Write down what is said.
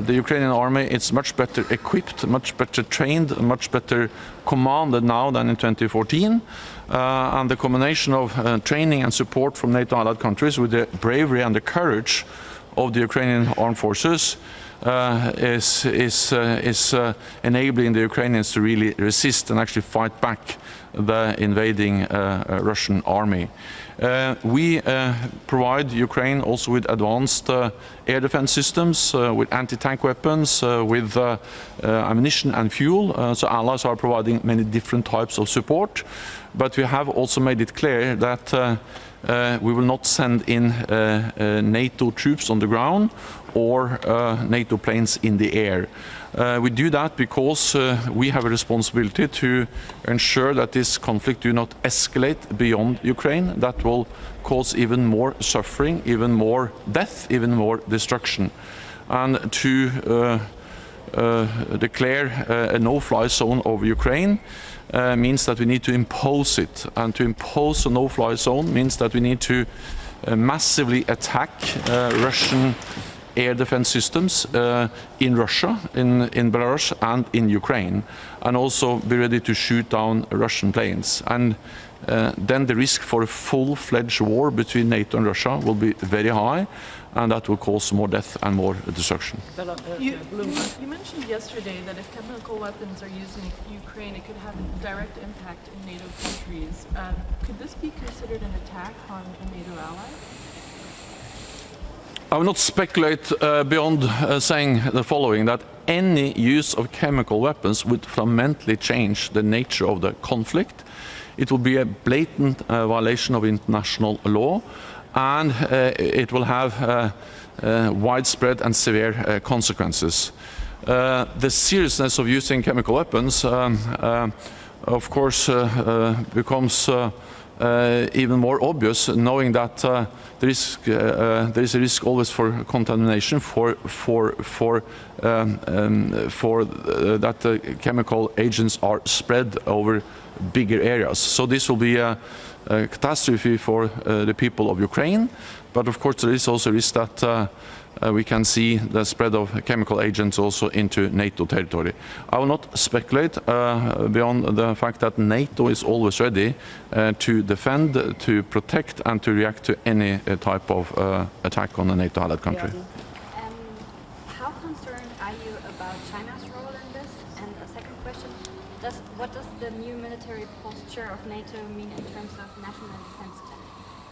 the Ukrainian army is much better equipped, much better trained, much better commanded now than in 2014. And the combination of training and support from NATO allied countries with the bravery and the courage of the Ukrainian armed forces is enabling the Ukrainians to really resist and actually fight back the invading Russian army. We provide Ukraine also with advanced air defense systems, with anti-tank weapons, with ammunition and fuel. So allies are providing many different types of support. But we have also made it clear that we will not send in NATO troops on the ground or NATO planes in the air. We do that because we have a responsibility to ensure that this conflict do not escalate beyond Ukraine. That will cause even more suffering, even more death, even more destruction. And to declare a no-fly zone over Ukraine means that we need to impose it. And to impose a no-fly zone means that we need to massively attack Russian air defense systems in Russia, in Belarus and in Ukraine, and also be ready to shoot down Russian planes. And then the risk for a full-fledged war between NATO and Russia will be very high, and that will cause more death and more destruction. You mentioned yesterday that if chemical weapons are used in Ukraine, it could have a direct impact in NATO countries. Could this be considered an attack on a NATO ally? I will not speculate beyond saying the following, that any use of chemical weapons would fundamentally change the nature of the conflict. It will be a blatant violation of international law, and it will have widespread and severe consequences. The seriousness of using chemical weapons, of course, becomes even more obvious, knowing that there is a risk always for contamination, that the chemical agents are spread over bigger areas. So this will be a catastrophe for the people of Ukraine, but of course there is also a risk that we can see the spread of chemical agents also into NATO territory. I will not speculate beyond the fact that NATO is always ready to defend, to protect and to react to any type of attack on a NATO allied country. How concerned are you about China's role in this? And a second question, what does the new military posture of NATO mean in terms of national defense